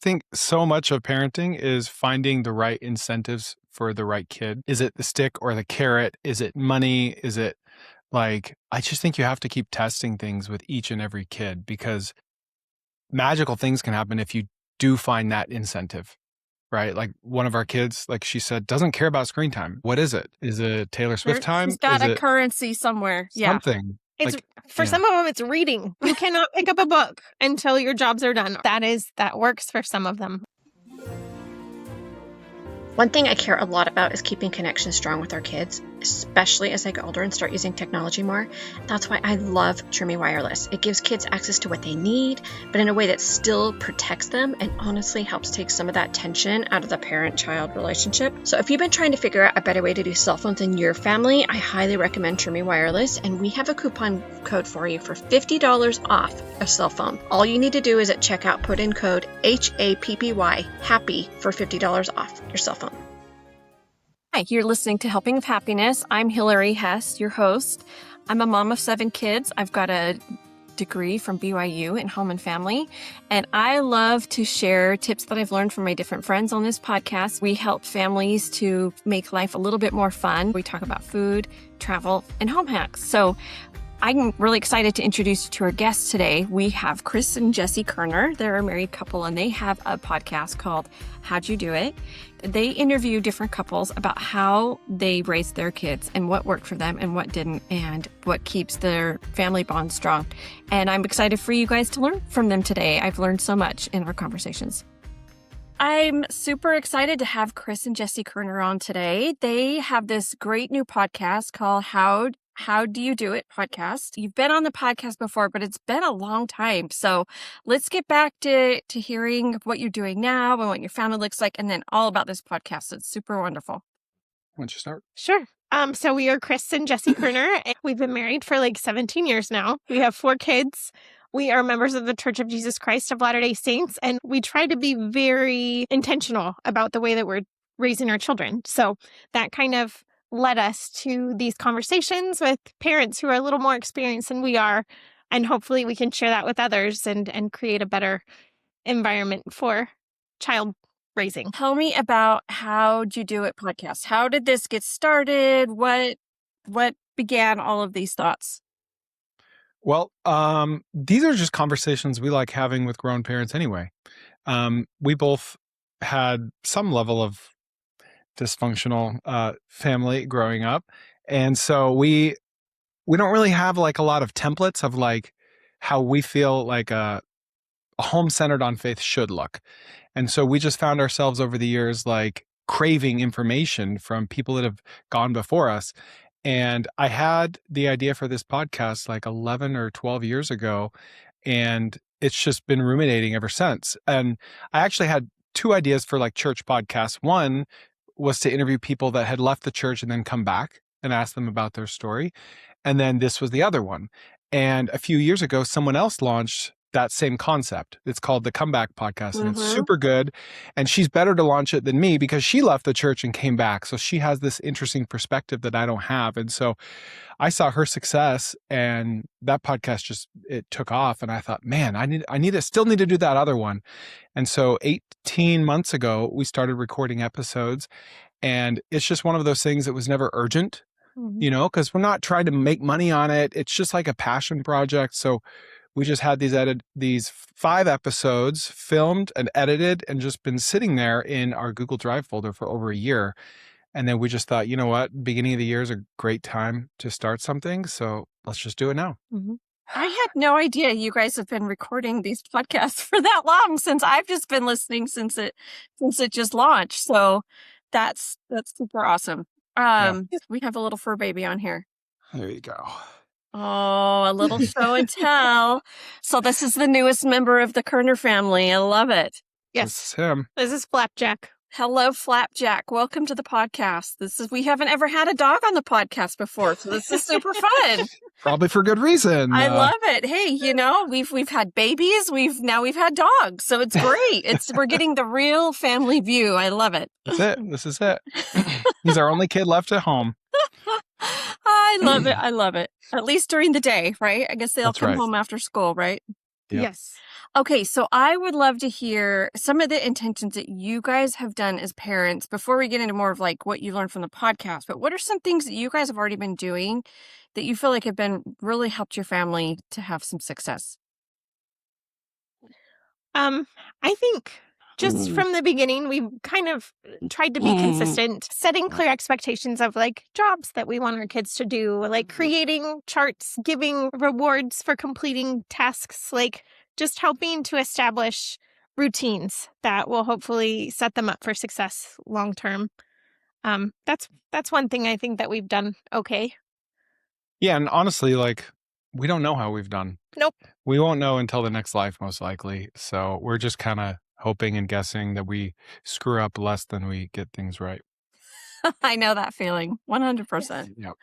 think so much of parenting is finding the right incentives for the right kid. Is it the stick or the carrot? Is it money? Is it like, I just think you have to keep testing things with each and every kid because magical things can happen if you do find that incentive, right? Like one of our kids, like she said, doesn't care about screen time. What is it? Is it Taylor Swift time? She's got Is a it currency somewhere. Yeah. something? It's Like, for yeah. some of them, it's reading. You cannot pick up a book until your jobs are done. That works for some of them. One thing I care a lot about is keeping connections strong with our kids, especially as they get older and start using technology more. That's why I love Trimmy Wireless. It gives kids access to what they need, but in a way that still protects them and honestly helps take some of that tension out of the parent-child relationship. So if you've been trying to figure out a better way to do cell phones in your family, I highly recommend Trimmy Wireless, and we have a coupon code for you for $50 off a cell phone. All you need to do is at checkout put in code HAPPY, HAPPY, for $50 off your cell phone. Hi, you're listening to Helping with Happiness. I'm Hillary Hess, your host. I'm a mom of 7 kids. I've got a degree from BYU in home and family, and I love to share tips that I've learned from my different friends on this podcast. We help families to make life a little bit more fun. We talk about food, travel, and home hacks. So I'm really excited to introduce you to our guests today. We have Chris and Jesse Koerner. They're a married couple, and they have a podcast called How'd You Do It? They interview different couples about how they raised their kids and what worked for them and what didn't and what keeps their family bond strong. And I'm excited for you guys to learn from them today. I've learned so much in our conversations. I'm super excited to have Chris and Jesse Koerner on today. They have this great new podcast called How Do You Do It podcast. You've been on the podcast before, but it's been a long time. So let's get back to hearing what you're doing now and what your family looks like, and then all about this podcast. It's super wonderful. Why don't you start? Sure. So we are Chris and Jesse Koerner, and we've been married for like 17 years now. We have 4 kids. We are members of the Church of Jesus Christ of Latter-day Saints, and we try to be very intentional about the way that we're raising our children. So that kind of led us to these conversations with parents who are a little more experienced than we are, and hopefully we can share that with others and create a better environment for child raising. Tell me about How'd You Do It podcast. How did this get started? What began all of these thoughts? Well, these are just conversations we like having with grown parents anyway. We both had some level of dysfunctional family growing up. And so we don't really have like a lot of templates of like how we feel like a home centered on faith should look. And so we just found ourselves over the years like craving information from people that have gone before us. And I had the idea for this podcast like 11 or 12 years ago, and it's just been ruminating ever since. And I actually had 2 ideas for like church podcasts. One was to interview people that had left the church and then come back and ask them about their story. And then this was the other one. And a few years ago, someone else launched that same concept. It's called the Comeback Podcast, and it's super good. And she's better to launch it than me because she left the church and came back. So she has this interesting perspective that I don't have. And so I saw her success, and that podcast it took off. And I thought, man, I still need to do that other one. And so 18 months ago, we started recording episodes, and it's just one of those things that was never urgent, you know, because we're not trying to make money on it. It's just like a passion project. So we just had these 5 episodes filmed and edited and just been sitting there in our Google Drive folder for over a year. And then we just thought, you know what, beginning of the year is a great time to start something. So let's just do it now. I had no idea you guys have been recording these podcasts for that long, since I've just been listening since it just launched. So that's super awesome. We have a little fur baby on here. There you go. Oh, a little show and tell. So this is the newest member of the Koerner family. I love it. Yes. This is him. This is Flapjack. Hello, Flapjack. Welcome to the podcast. We haven't ever had a dog on the podcast before, so this is super fun. Probably for good reason. I love it. Hey, you know, we've had babies, we've had dogs, so it's great. We're getting the real family view. I love it. That's it. This is it. He's our only kid left at home. I love it. I love it. At least during the day, right? I guess they'll come home after school, right? Yep. Yes. Okay, so I would love to hear some of the intentions that you guys have done as parents before we get into more of like what you learned from the podcast. But what are some things that you guys have already been doing that you feel like have been really helped your family to have some success? I think just from the beginning, we've kind of tried to be consistent, setting clear expectations of like jobs that we want our kids to do, like creating charts, giving rewards for completing tasks, like just helping to establish routines that will hopefully set them up for success long term. That's one thing I think that we've done okay. Yeah, and honestly, like, we don't know how we've done. Nope. We won't know until the next life, most likely. So we're just kind of hoping and guessing that we screw up less than we get things right. I know that feeling 100%. Yep.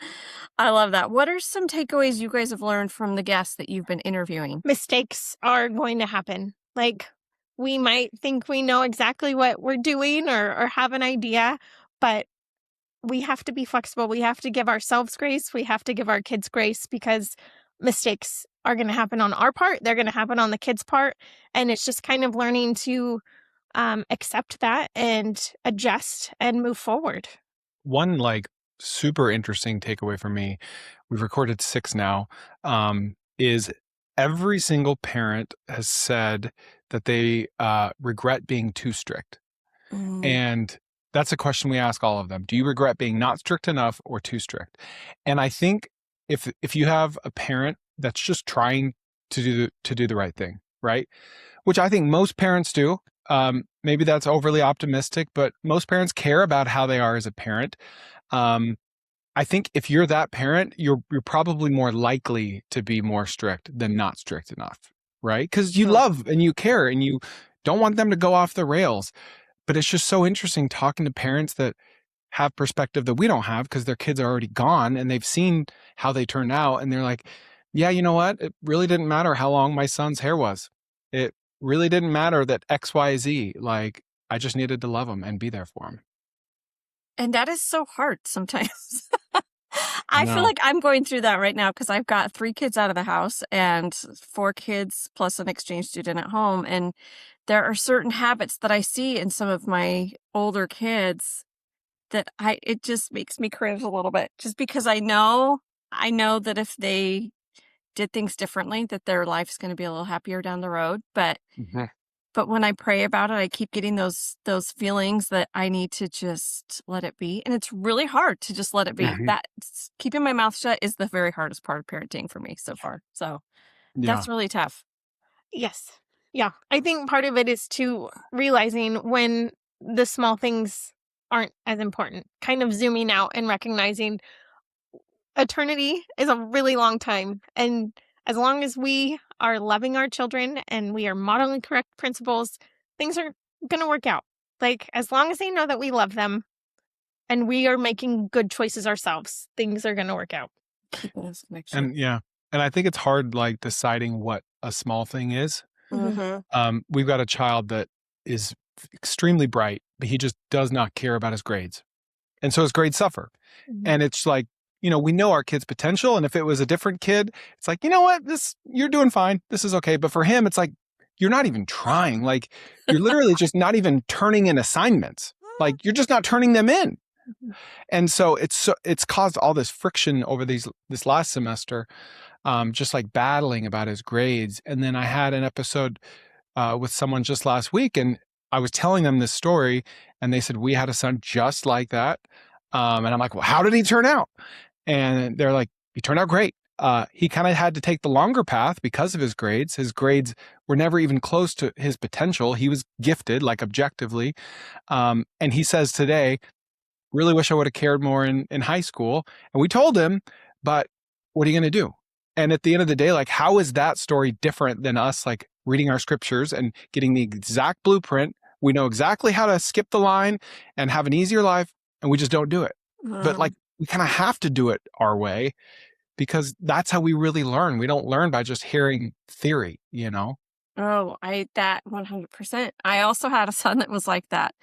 I love that. What are some takeaways you guys have learned from the guests that you've been interviewing? Mistakes are going to happen. Like, we might think we know exactly what we're doing or have an idea, but we have to be flexible. We have to give ourselves grace. We have to give our kids grace because mistakes are going to happen on our part. They're going to happen on the kids' part. And it's just kind of learning to accept that and adjust and move forward. One like super interesting takeaway for me, we've recorded 6 now, is every single parent has said that they regret being too strict. And that's a question we ask all of them. Do you regret being not strict enough or too strict? And I think if you have a parent that's just trying to do the right thing, right? Which I think most parents do. Maybe that's overly optimistic, but most parents care about how they are as a parent. I think if you're that parent, you're probably more likely to be more strict than not strict enough, right? Because you love and you care and you don't want them to go off the rails. But it's just so interesting talking to parents that have perspective that we don't have because their kids are already gone and they've seen how they turned out. And they're like, yeah, you know what? It really didn't matter how long my son's hair was. It really didn't matter that X, Y, Z. Like, I just needed to love him and be there for him. And that is so hard sometimes. I feel No. like I'm going through that right now because I've got 3 kids out of the house and 4 kids plus an exchange student at home. And there are certain habits that I see in some of my older kids that it just makes me cringe a little bit just because I know that if they did things differently, that their life's going to be a little happier down the road. But when I pray about it, I keep getting those feelings that I need to just let it be. And it's really hard to just let it be. That keeping my mouth shut is the very hardest part of parenting for me so far. So that's really tough. Yes. Yeah. I think part of it is to realizing when the small things aren't as important, kind of zooming out and recognizing eternity is a really long time. And as long as we are loving our children and we are modeling correct principles, things are going to work out. Like, as long as they know that we love them and we are making good choices ourselves, things are going to work out. And and I think it's hard, like, deciding what a small thing is. We've got a child that is extremely bright, but he just does not care about his grades. And so his grades suffer. And it's like, we know our kid's potential. And if it was a different kid, it's like, you know what, you're doing fine. This is okay. But for him, it's like, you're not even trying. Like, you're literally just not even turning in assignments. Like, you're just not turning them in. And so it's caused all this friction over this last semester, just like battling about his grades. And then I had an episode with someone just last week, and I was telling them this story, and they said, we had a son just like that. And I'm like, well, how did he turn out? And they're like, he turned out great. He kind of had to take the longer path because of his grades. His grades were never even close to his potential. He was gifted, like, objectively. And he says today, really wish I would have cared more in high school. And we told him, but what are you going to do? And at the end of the day, like, how is that story different than us, like, reading our scriptures and getting the exact blueprint? We know exactly how to skip the line and have an easier life, and we just don't do it. But, like, we kind of have to do it our way because that's how we really learn. We don't learn by just hearing theory, Oh, that 100%. I also had a son that was like that.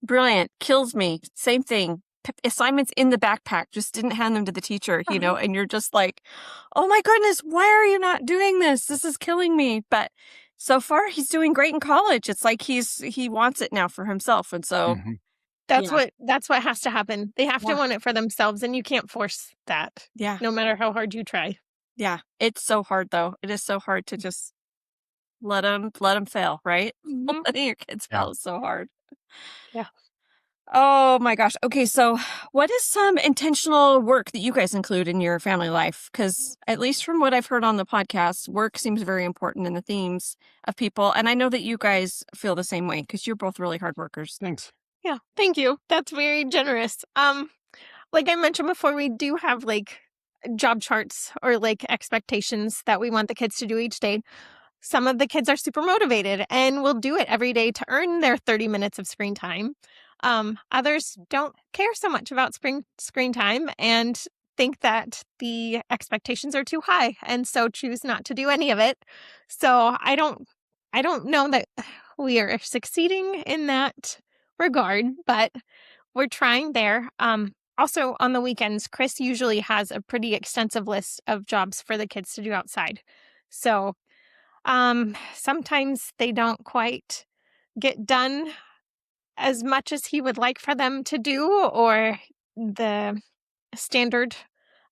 Brilliant. Kills me. Same thing. Assignments in the backpack. Just didn't hand them to the teacher, and you're just like, oh my goodness, why are you not doing this? This is killing me. But so far he's doing great in college. It's like he wants it now for himself. And so Mhm. That's Yeah. what has to happen. They have to Yeah. want it for themselves, and you can't force that, Yeah. no matter how hard you try. Yeah. It's so hard though. It is so hard to just let him fail, right? Mhm. Letting your kids Yeah. fail is so hard. Yeah. Oh my gosh. Okay, so what is some intentional work that you guys include in your family life? Because at least from what I've heard on the podcast, work seems very important in the themes of people. And I know that you guys feel the same way because you're both really hard workers. Thanks. Yeah, thank you. That's very generous. Like I mentioned before, we do have like job charts or like expectations that we want the kids to do each day. Some of the kids are super motivated and will do it every day to earn their 30 minutes of screen time. Others don't care so much about screen time and think that the expectations are too high and so choose not to do any of it. So I don't know that we are succeeding in that regard, but we're trying there. Also on the weekends, Chris usually has a pretty extensive list of jobs for the kids to do outside. So sometimes they don't quite get done as much as he would like for them to do, or the standard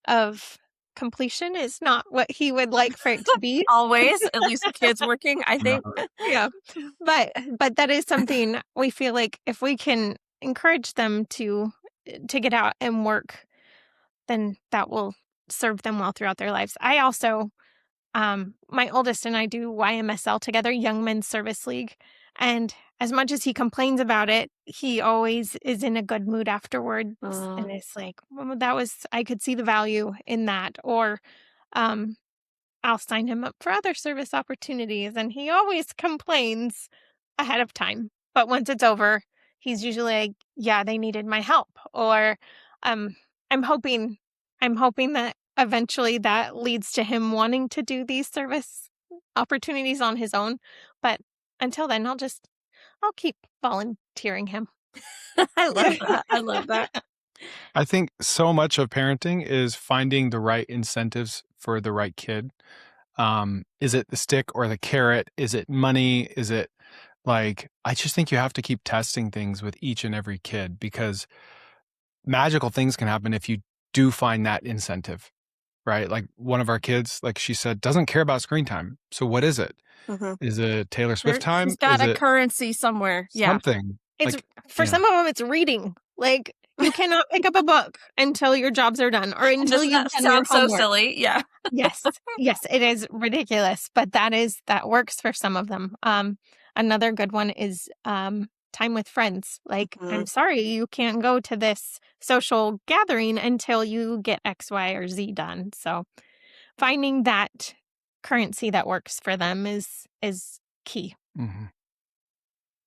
of completion is not what he would like for it to be. Always, at least the kids working, I think. Yeah. But that is something we feel like if we can encourage them to get out and work, then that will serve them well throughout their lives. I also my oldest and I do YMSL together, Young Men's Service League. And as much as he complains about it, he always is in a good mood afterwards. And it's like, well, I could see the value in that. Or um, I'll sign him up for other service opportunities. And he always complains ahead of time. But once it's over, he's usually like, yeah, they needed my help. Or um, I'm hoping that eventually that leads to him wanting to do these service opportunities on his own. But until then, I'll keep volunteering him. I love that. I love that. I think so much of parenting is finding the right incentives for the right kid. Is it the stick or the carrot? Is it money? Is it like, I just think you have to keep testing things with each and every kid because magical things can happen if you do find that incentive, right? Like one of our kids, like she said, doesn't care about screen time. So what is it? Mhm. Is it Taylor Swift time? He's got Is a it currency somewhere. Yeah. something? It's Like, for yeah. some of them, it's reading. Like you cannot pick up a book until your jobs are done or until Doesn't you've that done your sound so homework. silly? Yeah. Yes, it is ridiculous, but that works for some of them. Another good one is time with friends. Like, I'm sorry, you can't go to this social gathering until you get X, Y, or Z done. So, finding that currency that works for them is key. Mhm.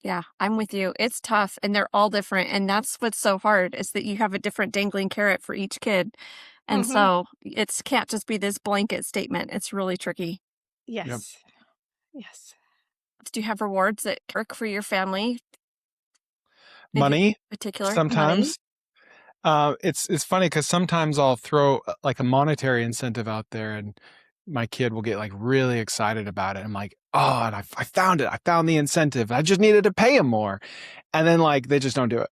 Yeah, I'm with you. It's tough and they're all different. And that's what's so hard is that you have a different dangling carrot for each kid. And Mhm. so it can't just be this blanket statement. It's really tricky. Yes, yes. Do you have rewards that work for your family? Money, Particular money? sometimes. It's funny because sometimes I'll throw like a monetary incentive out there and my kid will get like really excited about it. I'm like, oh, and I found it. I found the incentive. I just needed to pay him more. And then like they just don't do it.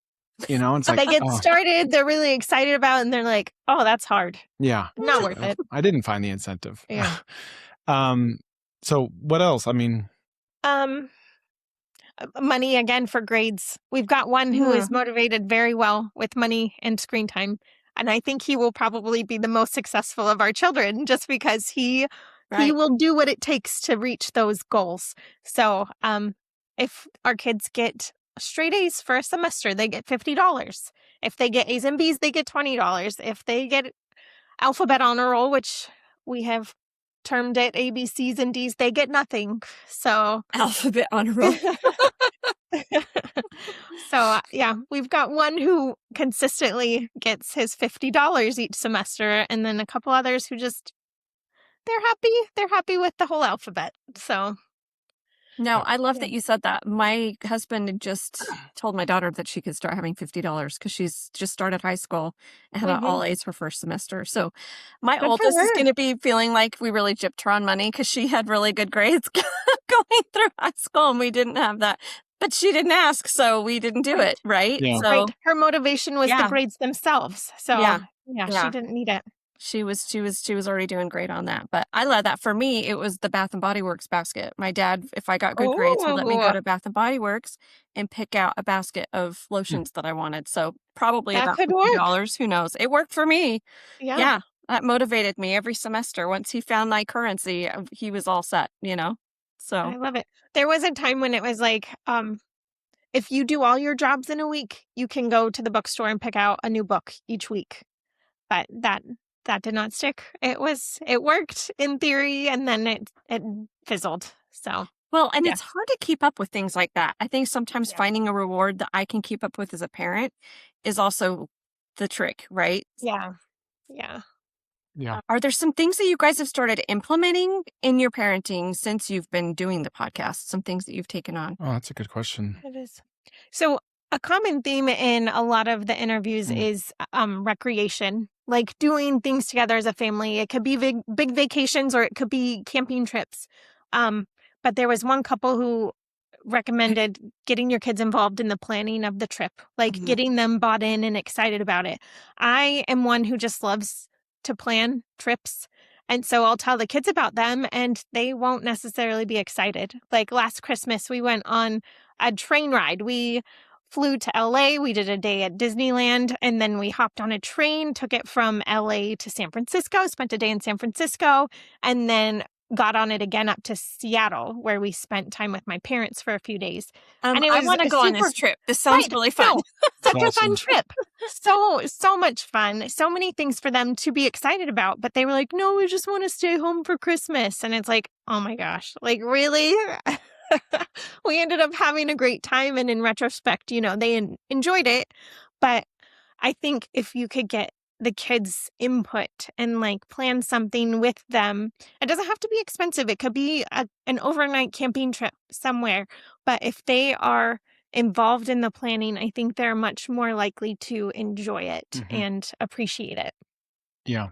You know, it's like, They get oh, started, they're really excited about it, and they're like, oh, that's hard. yeah. Not worth it. I didn't find the incentive. Yeah. So what else? I mean, Money again for grades. We've got one who is motivated very well with money and screen time. And I think he will probably be the most successful of our children just because he will do what it takes to reach those goals. So if our kids get straight A's for a semester, they get $50. If they get A's and B's, they get $20. If they get alphabet honor roll, which we have termed it A, B, C's, and D's, they get nothing. So Alphabet honor roll. So yeah, we've got one who consistently gets his $50 each semester, and then a couple others who just they're happy with the whole alphabet. So No, I love Yeah. that you said that. My husband had just told my daughter that she could start having $50 because she's just started high school and had an all A's her first semester. So my Good for oldest is her. going to be feeling like we really gypped her on money because she had really good grades going through high school and we didn't have that. But she didn't ask, so we didn't do it, right? Yeah. So Right. Her motivation was the yeah, grades themselves. So yeah, yeah, she yeah. didn't need it. She was already doing great on that. But I love that. For me, it was the Bath and Body Works basket. My dad, if I got good grades, would let me go Oh, to Bath and Body Works and pick out a basket of lotions that I wanted. So probably that about could work. $50. Who knows? It worked for me. Yeah. Yeah. That motivated me every semester. Once he found my currency, he was all set, you know? So I love it. There was a time when it was like, if you do all your jobs in a week, you can go to the bookstore and pick out a new book each week. But that did not stick. It worked in theory and then it fizzled. So well, and yeah. it's hard to keep up with things like that. I think sometimes Yeah. finding a reward that I can keep up with as a parent is also the trick, right? Yeah. Yeah. Yeah. Are there some things that you guys have started implementing in your parenting since you've been doing the podcast? Some things that you've taken on? Oh, that's a good question. It is. So a common theme in a lot of the interviews Mm. is recreation, like doing things together as a family. It could be big vacations or it could be camping trips. But there was one couple who recommended getting your kids involved in the planning of the trip, like Mhm. getting them bought in and excited about it. I am one who just loves to plan trips. And so I'll tell the kids about them and they won't necessarily be excited. Like last Christmas, we went on a train ride. We flew to LA, we did a day at Disneyland, and then we hopped on a train, took it from LA to San Francisco, spent a day in San Francisco, and then got on it again up to Seattle, where we spent time with my parents for a few days. And it I was want to a go on super this trip. This sounds right. really fun. No, such a Awesome. fun trip. So much fun. So many things for them to be excited about. But they were like, no, we just want to stay home for Christmas. And it's like, oh my gosh, like really? We ended up having a great time. And in retrospect, they enjoyed it. But I think if you could get the kids' input and like plan something with them, it doesn't have to be expensive. It could be an overnight camping trip somewhere. But if they are involved in the planning, I think they're much more likely to enjoy it Mhm. and appreciate it. Yeah.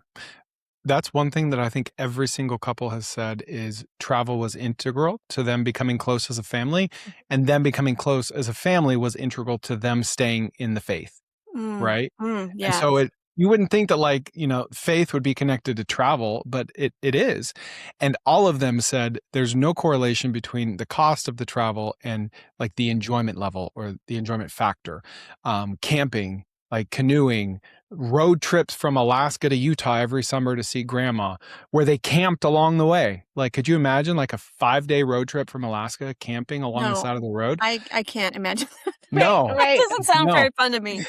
That's one thing that I think every single couple has said is travel was integral to them becoming close as a family, and them becoming close as a family was integral to them staying in the faith, right? And Yeah. so you wouldn't think that faith would be connected to travel, but it is. And all of them said there's no correlation between the cost of the travel and like the enjoyment level or the enjoyment factor. Camping, like canoeing, road trips from Alaska to Utah every summer to see grandma, where they camped along the way. Like, could you imagine like a 5-day road trip from Alaska camping along the No, side of the road? I can't imagine. No, Right. That doesn't sound no. very fun to me.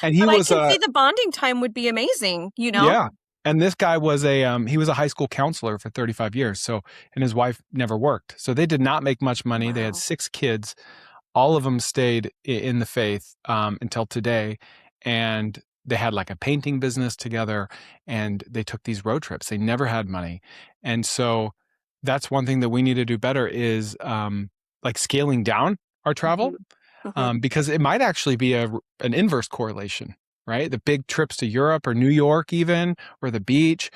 And he But was I can see the bonding time would be amazing, you know? Yeah. And this guy was he was a high school counselor for 35 years. So, and his wife never worked. So they did not make much money. They had Wow. 6 kids. All of them stayed in the faith until today. And they had like a painting business together and they took these road trips. They never had money. And so that's one thing that we need to do better is like scaling down our travel. Mhm. Because it might actually be an inverse correlation, right? The big trips to Europe or New York even, or the beach.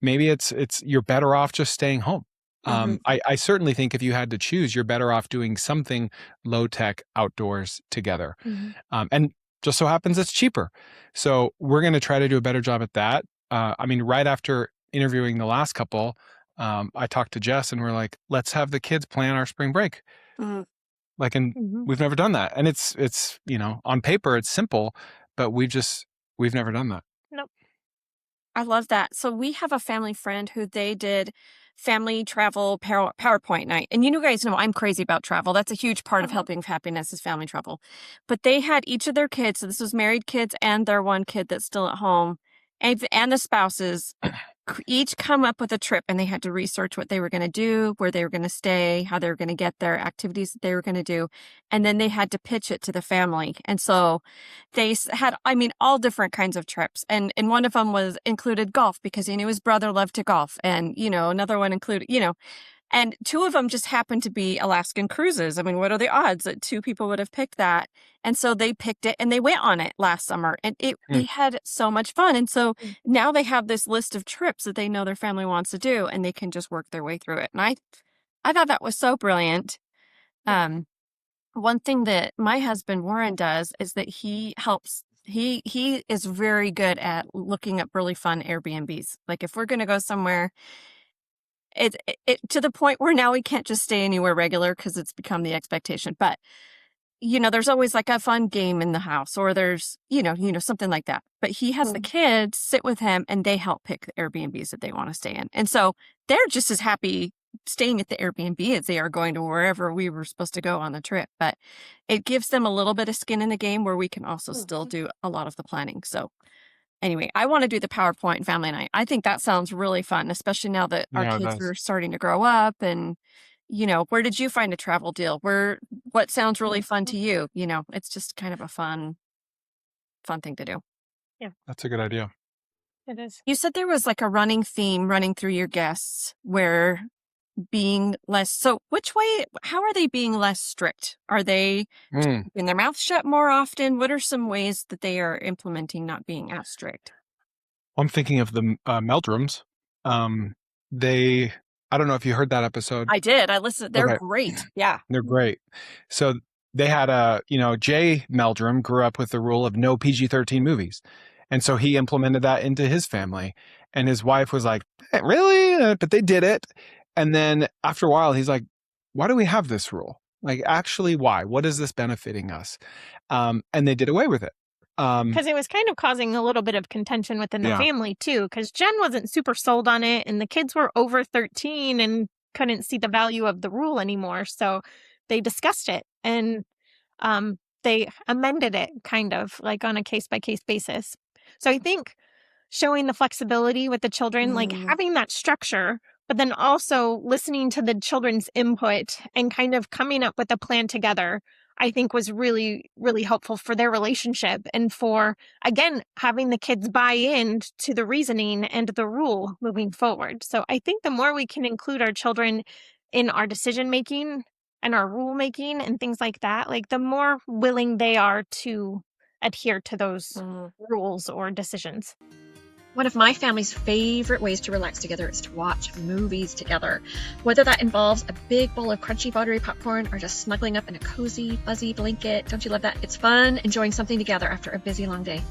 Maybe it's you're better off just staying home. I certainly think if you had to choose, you're better off doing something low tech outdoors together. Mhm. And just so happens it's cheaper. So we're going to try to do a better job at that. Right after interviewing the last couple, I talked to Jess and we're like, let's have the kids plan our spring break. Mhm. And Mhm. we've never done that. And it's on paper it's simple, but we've never done that. Nope. I love that. So we have a family friend who they did family travel PowerPoint night. And you guys know I'm crazy about travel. That's a huge part of helping happiness is family travel. But they had each of their kids, so this was married kids and their one kid that's still at home, and the spouses each come up with a trip, and they had to research what they were going to do, where they were going to stay, how they were going to get there, activities that they were going to do. And then they had to pitch it to the family. And so they had, all different kinds of trips. And one of them included golf because he knew his brother loved to golf. And, another one included, And two of them just happened to be Alaskan cruises. I mean, what are the odds that two people would have picked that? And so they picked it and they went on it last summer, and they had so much fun. And so now they have this list of trips that they know their family wants to do, and they can just work their way through it. And I thought that was so brilliant. One thing that my husband Warren does is that he helps. He is very good at looking up really fun Airbnbs. Like if we're going to go somewhere, it to the point where now we can't just stay anywhere regular because it's become the expectation. But there's always like a fun game in the house, or there's something like that. But he has the kids sit with him, and they help pick the Airbnbs that they want to stay in, and so they're just as happy staying at the Airbnb as they are going to wherever we were supposed to go on the trip. But it gives them a little bit of skin in the game where we can also still do a lot of the planning. So anyway, I want to do the PowerPoint family night. I think that sounds really fun, especially now that our kids are starting to grow up. And, where did you find a travel deal? What sounds really fun to you? It's just kind of a fun thing to do. Yeah. That's a good idea. It is. You said there was like a running theme running through your guests where being less, so how are they being less strict? Are they keeping their mouth shut more often? What are some ways that they are implementing not being as strict? I'm thinking of the Meldrums. I don't know if you heard that episode. I did. I listened. They're great. Yeah. They're great. So they had Jay Meldrum grew up with the rule of no PG-13 movies. And so he implemented that into his family. And his wife was like, really? But they did it. And then after a while, he's like, why do we have this rule? Like, actually, why? What is this benefiting us? And they did away with it. Because it was kind of causing a little bit of contention within the family, too, because Jen wasn't super sold on it, and the kids were over 13 and couldn't see the value of the rule anymore. So they discussed it, and they amended it kind of like on a case-by-case basis. So I think showing the flexibility with the children, like having that structure, but then also listening to the children's input and kind of coming up with a plan together, I think was really, really helpful for their relationship and for, again, having the kids buy in to the reasoning and the rule moving forward. So I think the more we can include our children in our decision making and our rule making and things like that, like the more willing they are to adhere to those rules or decisions. One of my family's favorite ways to relax together is to watch movies together. Whether that involves a big bowl of crunchy, buttery popcorn or just snuggling up in a cozy, fuzzy blanket. Don't you love that? It's fun enjoying something together after a busy, long day.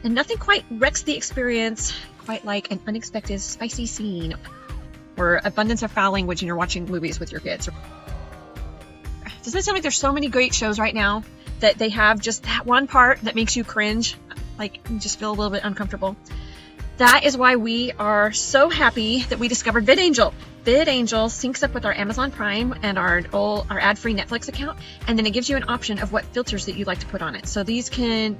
And nothing quite wrecks the experience quite like an unexpected spicy scene or abundance of foul language when you're watching movies with your kids. Doesn't it sound like there's so many great shows right now that they have just that one part that makes you cringe, like you just feel a little bit uncomfortable? That is why we are so happy that we discovered VidAngel. VidAngel syncs up with our Amazon Prime and our ad-free Netflix account, and then it gives you an option of what filters that you'd like to put on it. So they can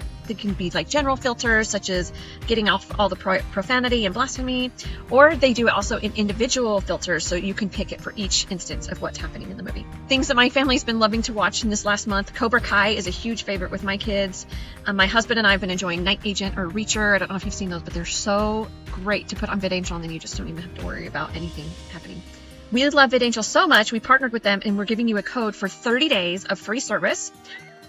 be like general filters, such as getting off all the profanity and blasphemy, or they do it also in individual filters, so you can pick it for each instance of what's happening in the movie. Things that my family's been loving to watch in this last month: Cobra Kai is a huge favorite with my kids. My husband and I have been enjoying Night Agent or Reacher. I don't know if you've seen those, but they're so great to put on VidAngel, and then you just don't even have to worry about anything happening. We love VidAngel so much, we partnered with them, and we're giving you a code for 30 days of free service.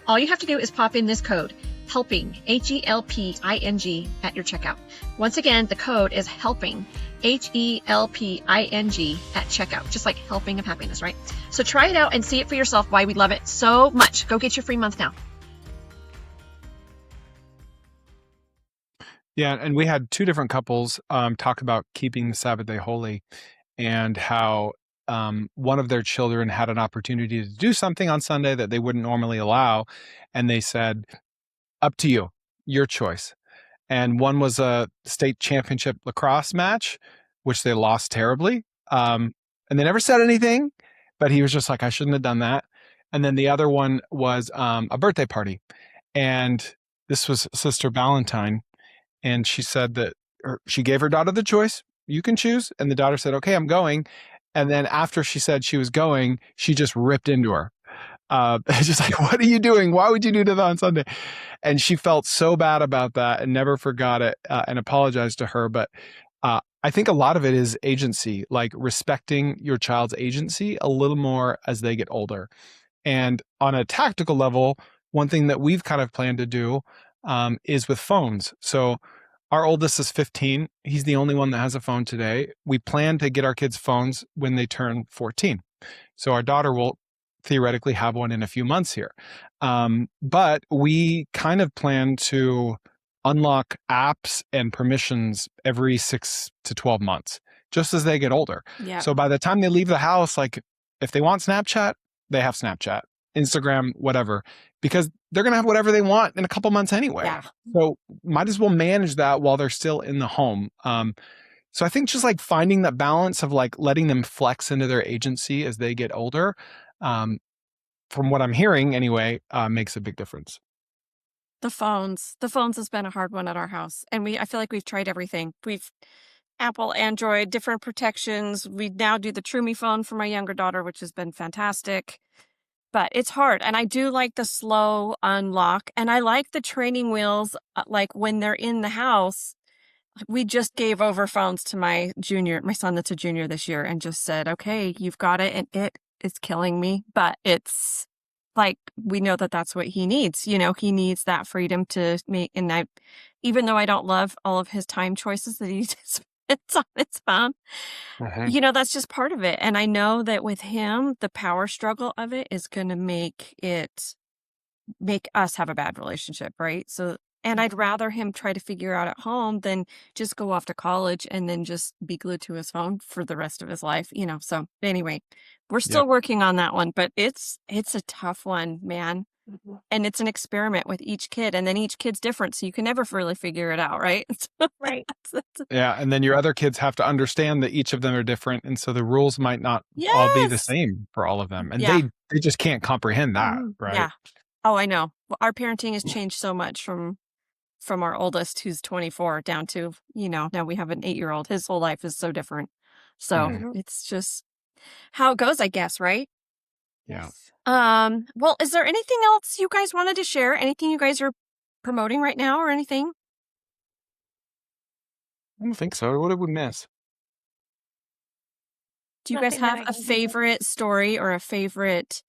All you have to do is pop in this code, HELPING, HELPING, at your checkout. Once again, the code is HELPING, HELPING, at checkout, just like helping of happiness, right? So try it out and see it for yourself why we love it so much. Go get your free month now. Yeah, and we had two different couples talk about keeping the Sabbath day holy, and how one of their children had an opportunity to do something on Sunday that they wouldn't normally allow, and they said, up to you, your choice. And one was a state championship lacrosse match, which they lost terribly, and they never said anything, but he was just like, I shouldn't have done that. And then the other one was a birthday party, and this was Sister Valentine, and she said that she gave her daughter the choice. You can choose. And the daughter said, okay, I'm going. And then after she said she was going, she just ripped into her. Just like, what are you doing? Why would you do that on Sunday? And she felt so bad about that and never forgot it and apologized to her. But I think a lot of it is agency, like respecting your child's agency a little more as they get older. And on a tactical level, one thing that we've kind of planned to do is with phones. So our oldest is 15. He's the only one that has a phone today. We plan to get our kids phones when they turn 14. So our daughter will theoretically have one in a few months here. But we kind of plan to unlock apps and permissions every 6 to 12 months, just as they get older. Yeah. So by the time they leave the house, like if they want Snapchat, they have Snapchat, Instagram, whatever, because they're going to have whatever they want in a couple months anyway. Yeah. So might as well manage that while they're still in the home. So I think just like finding that balance of like letting them flex into their agency as they get older, from what I'm hearing anyway, makes a big difference. The phones has been a hard one at our house. And I feel like we've tried everything. We've Apple, Android, different protections. We now do the True Me phone for my younger daughter, which has been fantastic. But it's hard. And I do like the slow unlock. And I like the training wheels, like when they're in the house. We just gave over phones to my son that's a junior this year, and just said, okay, you've got it. And it is killing me. But it's like, we know that that's what he needs. You know, he needs that freedom to make. And even though I don't love all of his time choices that he spends on his phone, you know, that's just part of it. And I know that with him, the power struggle of it is going to make us have a bad relationship, right? So, and I'd rather him try to figure out at home than just go off to college and then just be glued to his phone for the rest of his life, you know? So anyway, we're still working on that one, but it's a tough one, man. And it's an experiment with each kid, and then each kid's different, so you can never really figure it out, right? Right. Yeah, and then your other kids have to understand that each of them are different, and so the rules might not all be the same for all of them, and they just can't comprehend that, right? Yeah. Oh, I know. Well, our parenting has changed so much from our oldest, who's 24, down to, you know, now we have an 8-year-old. His whole life is so different. So it's just how it goes, I guess, right? Yeah. Well, is there anything else you guys wanted to share? Anything you guys are promoting right now or anything? I don't think so. What did we miss? Do you guys Nothing that have I a can think of. favorite story or a favorite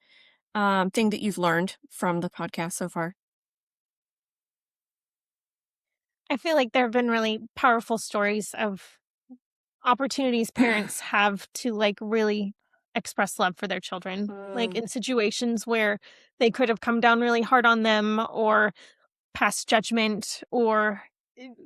thing that you've learned from the podcast so far? I feel like there have been really powerful stories of opportunities parents have to like really express love for their children, like in situations where they could have come down really hard on them or passed judgment or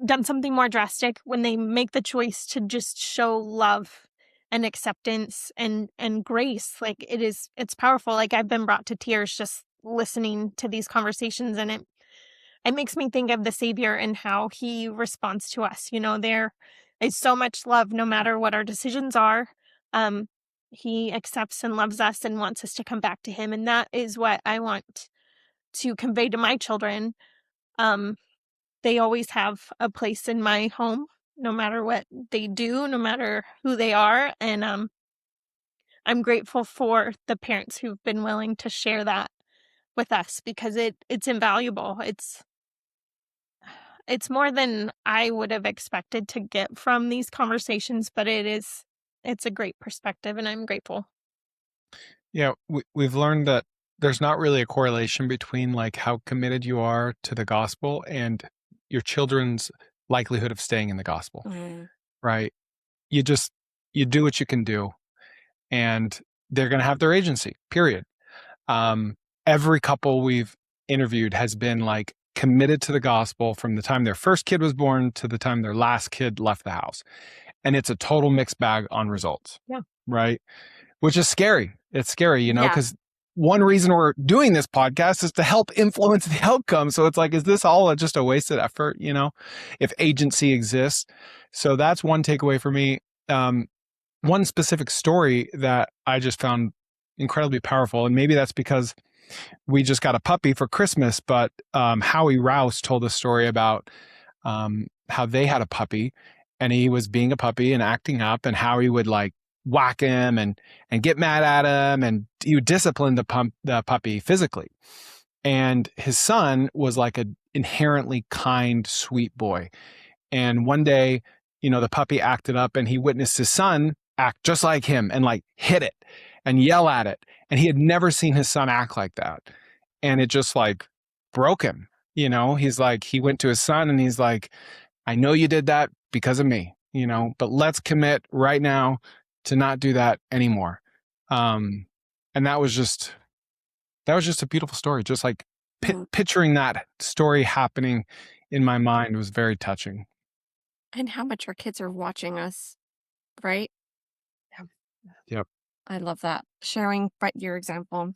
done something more drastic. When they make the choice to just show love and acceptance and grace, like it's powerful. Like I've been brought to tears just listening to these conversations, and it makes me think of the Savior and how he responds to us. You know, there is so much love no matter what our decisions are. He accepts and loves us and wants us to come back to him. And that is what I want to convey to my children. They always have a place in my home, no matter what they do, no matter who they are. And I'm grateful for the parents who've been willing to share that with us, because it's invaluable. It's more than I would have expected to get from these conversations, but it's a great perspective, and I'm grateful. Yeah, we've learned that there's not really a correlation between like how committed you are to the gospel and your children's likelihood of staying in the gospel, right? You do what you can do, and they're going to have their agency, period. Every couple we've interviewed has been like committed to the gospel from the time their first kid was born to the time their last kid left the house. And it's a total mixed bag on results. Yeah. Right. Which is scary. It's scary, you know, Yeah. because one reason we're doing this podcast is to help influence the outcome. So it's like, is this all just a wasted effort, you know, if agency exists? So that's one takeaway for me. One specific story that I just found incredibly powerful, and maybe that's because we just got a puppy for Christmas, but Howie Rouse told a story about how they had a puppy and he was being a puppy and acting up, and Howie would like whack him and get mad at him, and he would discipline the puppy physically. And his son was like an inherently kind, sweet boy. And one day, the puppy acted up and he witnessed his son act just like him and like hit it and yell at it. And he had never seen his son act like that. And it just like broke him. He's like, he went to his son and he's like, I know you did that because of me, but let's commit right now to not do that anymore. And that was just a beautiful story. Just like picturing that story happening in my mind was very touching. And how much our kids are watching us, right? Yep. I love that. Sharing your example.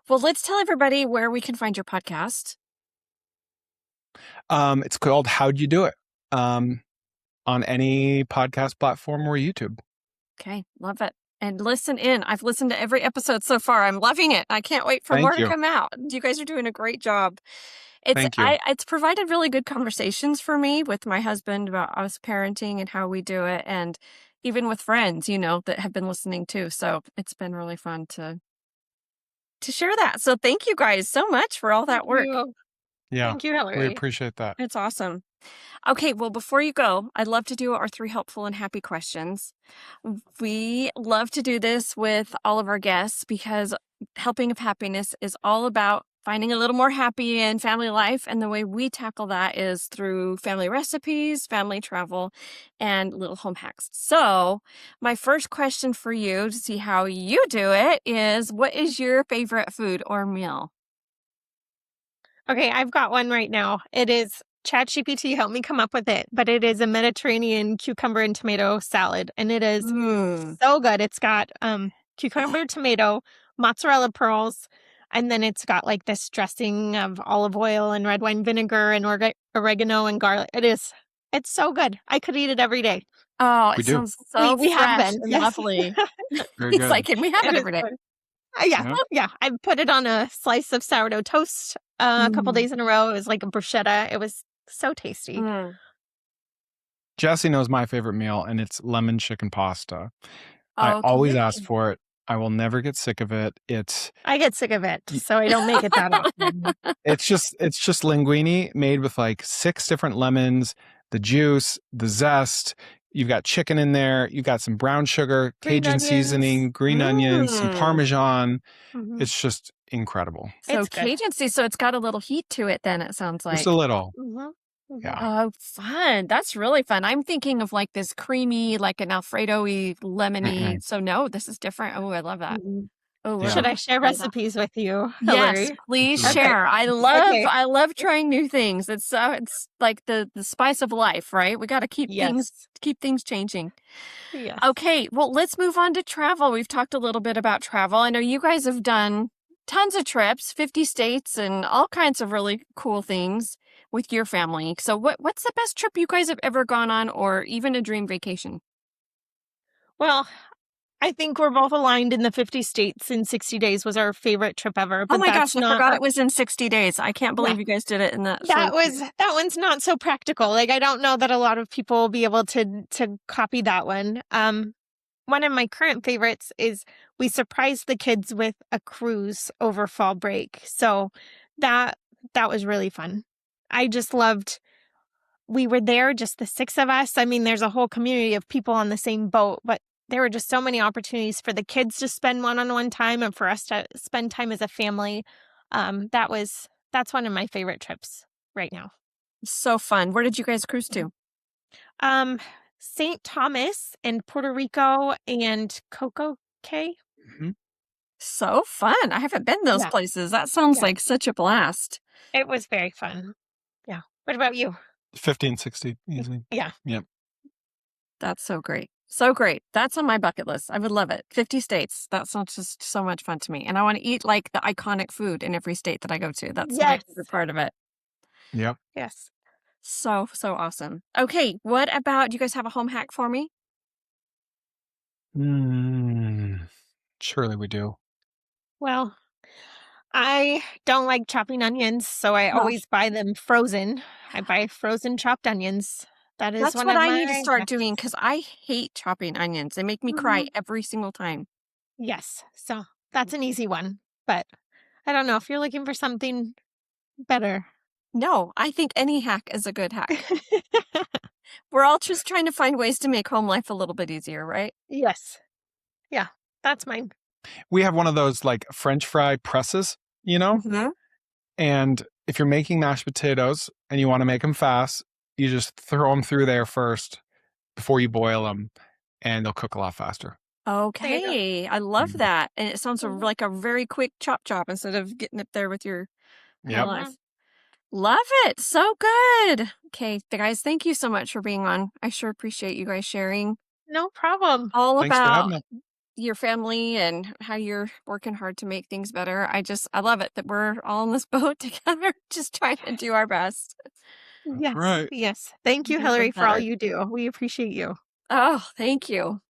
Well, let's tell everybody where we can find your podcast. It's called How'd You Do It? On any podcast platform or YouTube. Okay, love it. And listen in. I've listened to every episode so far. I'm loving it. I can't wait for more to come out. You guys are doing a great job. Thank you. It's provided really good conversations for me with my husband about us parenting and how we do it, and even with friends, that have been listening too. So it's been really fun to share that. So thank you guys so much for all that work. Yeah. Thank you, Hillary. We appreciate that. It's awesome. Okay, well, before you go, I'd love to do our 3 helpful and happy questions. We love to do this with all of our guests because helping of happiness is all about finding a little more happy in family life. And the way we tackle that is through family recipes, family travel, and little home hacks. So my first question for you to see how you do it is, what is your favorite food or meal? Okay, I've got one right now. It is ChatGPT helped me come up with it, but it is a Mediterranean cucumber and tomato salad, and it is so good. It's got cucumber, tomato, mozzarella pearls, and then it's got like this dressing of olive oil and red wine vinegar and oregano and garlic. It's so good. I could eat it every day. Oh, it sounds so We have fresh been. and Yes. lovely. Very It's good. like, can we have it It is every day? good. Yeah. I put it on a slice of sourdough toast a couple days in a row. It was like a bruschetta. It was so tasty. Jessie knows my favorite meal, and it's lemon chicken pasta. I always ask for it. I will never get sick of it. I get sick of it, so I don't make it that often. It's just linguine made with like 6 different lemons, the juice, the zest. You've got chicken in there. You've got some brown sugar, Green Cajun onions. seasoning, green onions, some Parmesan. Mhm. It's just incredible. So It's good. Cajun, so it's got a little heat to it then, it sounds like. Just a little. Mhm. Mhm. Yeah. Oh, fun. That's really fun. I'm thinking of like this creamy, like an Alfredo-y, lemony. So no, this is different. Oh, I love that. Mhm. Oh, Yeah. Should I share love that. recipes with you, Yes, Hillary? please Okay. share. I Okay. love trying new things. It's like the spice of life, right? We got to keep things changing. Yes. Okay, well, let's move on to travel. We've talked a little bit about travel. I know you guys have done tons of trips, 50 states and all kinds of really cool things with your family. So what's the best trip you guys have ever gone on, or even a dream vacation? Well, I think we're both aligned in the 50 states in 60 days was our favorite trip ever. Oh But my that's gosh, I not forgot our- it was in 60 days. I can't believe you guys did it in that. that one's not so practical. Like, I don't know that a lot of people will be able to copy that one. One of my current favorites is we surprised the kids with a cruise over fall break. So that was really fun. I just loved, we were there, just the 6 of us. I mean, there's a whole community of people on the same boat, but there were just so many opportunities for the kids to spend one-on-one time and for us to spend time as a family. That's one of my favorite trips right now. So fun. Where did you guys cruise to? St. Thomas and Puerto Rico and Coco Cay. So fun. I haven't been those Yeah. places. That sounds like such a blast. It was very fun. Yeah. What about you? 15, 60 easily. Yeah. Yep. That's so great. So great. That's on my bucket list. I would love it. 50 states. That sounds just so much fun to me. And I want to eat like the iconic food in every state that I go to. That's my favorite part of it. Yep. Yes. So awesome. Okay. What about, do you guys have a home hack for me? Surely we do. Well, I don't like chopping onions, so I always buy them frozen. I buy frozen chopped onions. That is That's one what of I need to my start hacks. doing because I hate chopping onions. They make me cry every single time. Yes. So that's an easy one. But I don't know if you're looking for something better. No, I think any hack is a good hack. We're all just trying to find ways to make home life a little bit easier, right? Yes. Yeah, that's mine. We have one of those like French fry presses, you know? Mm-hmm. And if you're making mashed potatoes and you want to make them fast, you just throw them through there first before you boil them, and they'll cook a lot faster. Okay. I love Mhm. that. And it sounds Mhm. like a very quick chop instead of getting it there with your Yep. knife. Love it. So good. Okay, guys, thank you so much for being on. I sure appreciate you guys sharing No problem. all Thanks for about having us. your family and how you're working hard to make things better. I love it that we're all in this boat together, just trying to do our best. Yes. Right. Yes. Thank you, Make it Hillary, for all better. you do. We appreciate you. Oh, thank you.